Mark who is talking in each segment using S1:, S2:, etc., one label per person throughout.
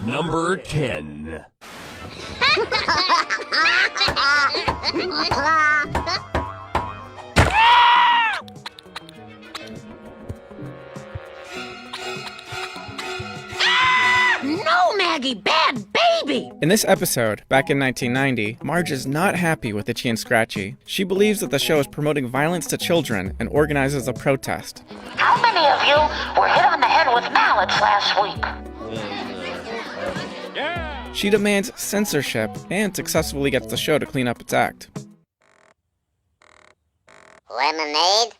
S1: Number 10.
S2: No, Maggie, bad baby!
S3: In this episode, back in 1990, Marge is not happy with Itchy and Scratchy. She believes that the show is promoting violence to children and organizes a protest.
S4: How many of you were hit on the head with mallets last week?
S3: She demands censorship and successfully gets the show to clean up its act.
S5: Lemonade?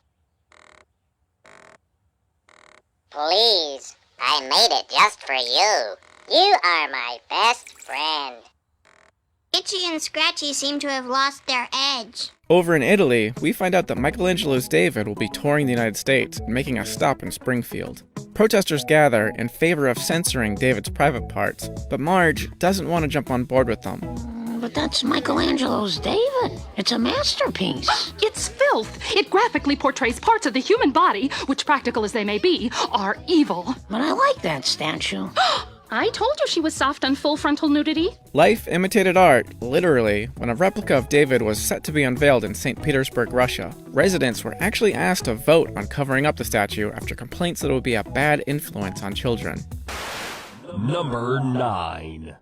S5: Please, I made it just for you. You are my best friend.
S6: Itchy and Scratchy seem to have lost their edge.
S3: Over in Italy, we find out that Michelangelo's David will be touring the United States and making a stop in Springfield. Protesters gather in favor of censoring David's private parts, but Marge doesn't want to jump on board with them.
S2: But that's Michelangelo's David. It's a masterpiece.
S7: It's filth. It graphically portrays parts of the human body, which, practical as they may be, are evil.
S2: But I like that statue.
S7: I told you she was soft on full frontal nudity.
S3: Life imitated art, literally, when a replica of David was set to be unveiled in St. Petersburg, Russia. Residents were actually asked to vote on covering up the statue after complaints that it would be a bad influence on children.
S1: Number 9.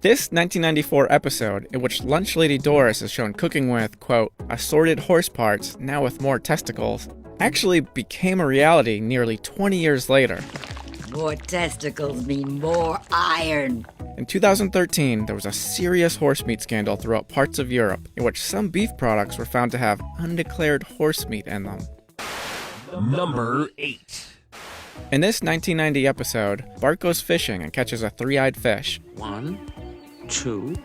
S3: This 1994 episode, in which Lunch Lady Doris is shown cooking with, quote, assorted horse parts, now with more testicles, actually became a reality nearly 20 years later.
S8: More testicles mean more iron.
S3: In 2013, there was a serious horse meat scandal throughout parts of Europe, in which some beef products were found to have undeclared horse meat in them.
S1: Number 8.
S3: In this 1990 episode, Bart goes fishing and catches a three-eyed fish.
S9: 1, 2,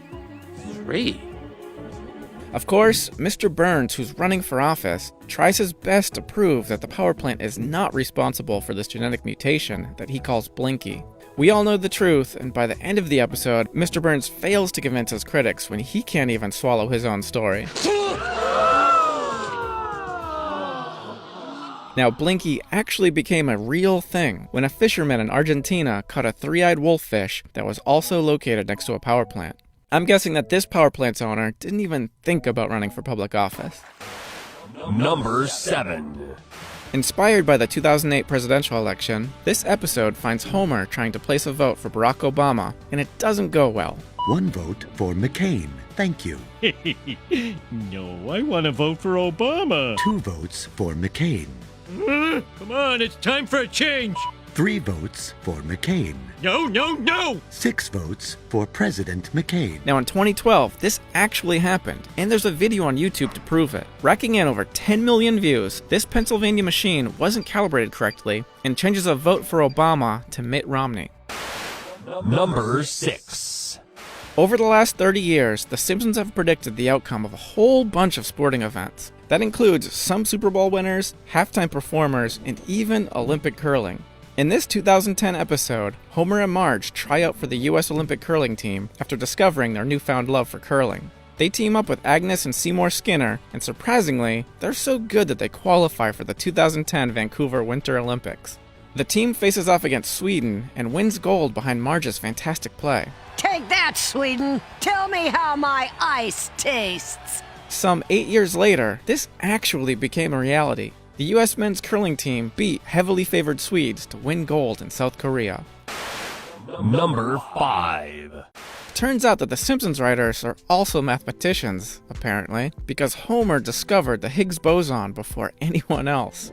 S9: 3.
S3: Of course, Mr. Burns, who's running for office, tries his best to prove that the power plant is not responsible for this genetic mutation that he calls Blinky. We all know the truth, and by the end of the episode, Mr. Burns fails to convince his critics when he can't even swallow his own story. Now, Blinky actually became a real thing when a fisherman in Argentina caught a three-eyed wolffish that was also located next to a power plant. I'm guessing that this power plant's owner didn't even think about running for public office.
S1: Number 7.
S3: Inspired by the 2008 presidential election, this episode finds Homer trying to place a vote for Barack Obama, and it doesn't go well.
S10: 1 vote for McCain. Thank you.
S11: No, I want to vote for Obama.
S10: 2 votes for McCain.
S11: Come on, it's time for a change.
S10: 3 votes for McCain.
S11: No, no, no!
S10: 6 votes for President McCain.
S3: Now in 2012, this actually happened, and there's a video on YouTube to prove it. Racking in over 10 million views, this Pennsylvania machine wasn't calibrated correctly and changes a vote for Obama to Mitt Romney.
S1: Number 6.
S3: Over the last 30 years, the Simpsons have predicted the outcome of a whole bunch of sporting events. That includes some Super Bowl winners, halftime performers, and even Olympic curling. In this 2010 episode, Homer and Marge try out for the U.S. Olympic curling team after discovering their newfound love for curling. They team up with Agnes and Seymour Skinner, and surprisingly, they're so good that they qualify for the 2010 Vancouver Winter Olympics. The team faces off against Sweden and wins gold behind Marge's fantastic play.
S2: Take that, Sweden! Tell me how my ice tastes!
S3: Some 8 years later, this actually became a reality. The U.S. men's curling team beat heavily favored Swedes to win gold in South Korea.
S1: Number 5.
S3: Turns out that the Simpsons writers are also mathematicians, apparently, because Homer discovered the Higgs boson before anyone else.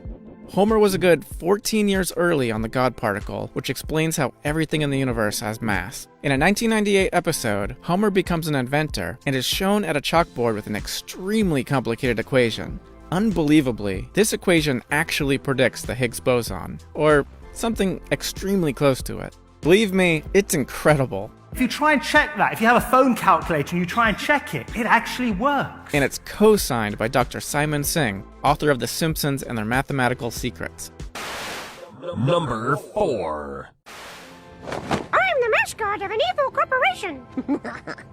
S3: Homer was a good 14 years early on the God particle, which explains how everything in the universe has mass. In a 1998 episode, Homer becomes an inventor and is shown at a chalkboard with an extremely complicated equation. Unbelievably, this equation actually predicts the Higgs boson, or something extremely close to it. Believe me, it's incredible.
S12: If you try and check that, if you have a phone calculator and you try and check it, it actually works.
S3: And it's co-signed by Dr. Simon Singh, author of The Simpsons and Their Mathematical Secrets.
S1: Number 4.
S6: I'm the mascot of an evil corporation.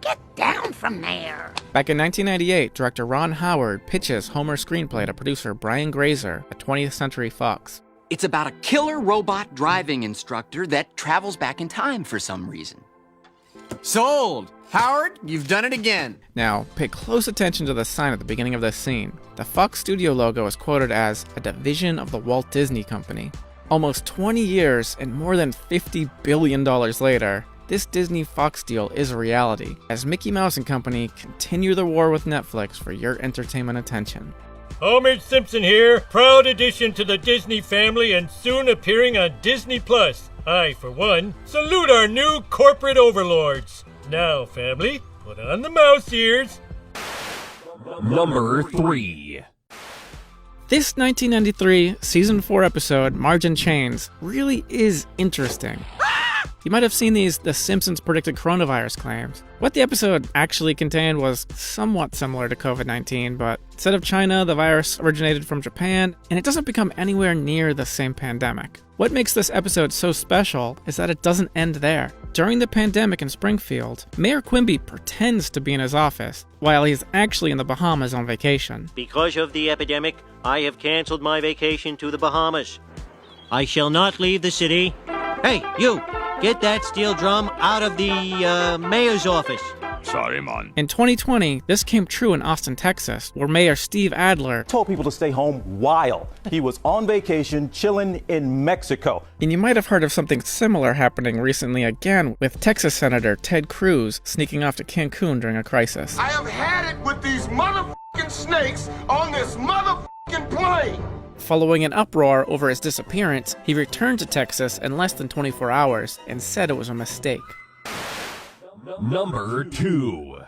S2: Get down from there.
S3: Back in 1998, director Ron Howard pitches Homer's screenplay to producer Brian Grazer at 20th Century Fox.
S13: It's about a killer robot driving instructor that travels back in time for some reason.
S14: Sold! Howard, you've done it again.
S3: Now, pay close attention to the sign at the beginning of this scene. The Fox Studio logo is quoted as a division of the Walt Disney Company. Almost 20 years and more than $50 billion later, this Disney-Fox deal is a reality, as Mickey Mouse and Company continue their war with Netflix for your entertainment attention.
S11: Homer Simpson here, proud addition to the Disney family and soon appearing on Disney+. I, for one, salute our new corporate overlords. Now, family, put on the mouse ears.
S1: Number 3.
S3: This 1993 Season 4 episode, Margin Chains, really is interesting. You might have seen The Simpsons predicted coronavirus claims. What the episode actually contained was somewhat similar to COVID-19, but instead of China, the virus originated from Japan, and it doesn't become anywhere near the same pandemic. What makes this episode so special is that it doesn't end there. During the pandemic in Springfield, Mayor Quimby pretends to be in his office, while he's actually in the Bahamas on vacation.
S15: Because of the epidemic, I have canceled my vacation to the Bahamas. I shall not leave the city. Hey, you! Get that steel drum out of the mayor's office.
S11: Sorry, Mon.
S3: In 2020, this came true in Austin, Texas, where Mayor Steve Adler
S16: told people to stay home while he was on vacation chilling in Mexico.
S3: And you might have heard of something similar happening recently again with Texas Senator Ted Cruz sneaking off to Cancun during a crisis.
S17: I have had it with these motherfucking snakes on this motherfucking plane.
S3: Following an uproar over his disappearance, he returned to Texas in less than 24 hours and said it was a mistake.
S1: Number 2.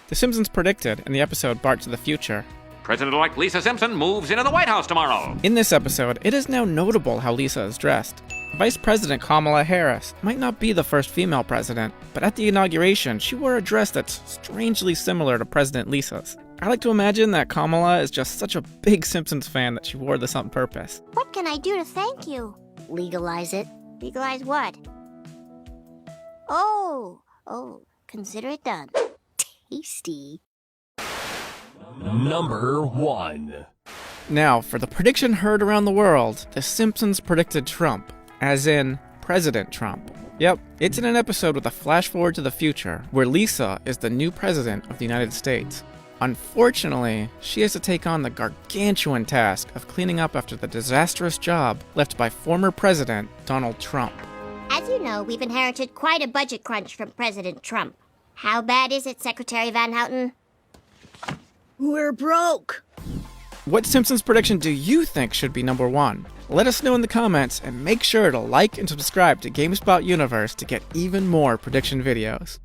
S3: The Simpsons predicted in the episode Bart to the Future,
S9: President-elect Lisa Simpson moves into the White House tomorrow.
S3: In this episode, it is now notable how Lisa is dressed. Vice President Kamala Harris might not be the first female president, but at the inauguration, she wore a dress that's strangely similar to President Lisa's. I like to imagine that Kamala is just such a big Simpsons fan that she wore this on purpose.
S6: What can I do to thank you?
S2: Legalize it.
S6: Legalize what? Oh, consider it done.
S2: Tasty.
S1: Number 1.
S3: Now, for the prediction heard around the world, The Simpsons predicted Trump, as in President Trump. Yep, it's in an episode with a flash forward to the future, where Lisa is the new president of the United States. Unfortunately, she has to take on the gargantuan task of cleaning up after the disastrous job left by former President Donald Trump.
S6: As you know, we've inherited quite a budget crunch from President Trump. How bad is it, Secretary Van Houten?
S2: We're broke.
S3: What Simpsons prediction do you think should be number 1? Let us know in the comments, and make sure to like and subscribe to GameSpot Universe to get even more prediction videos.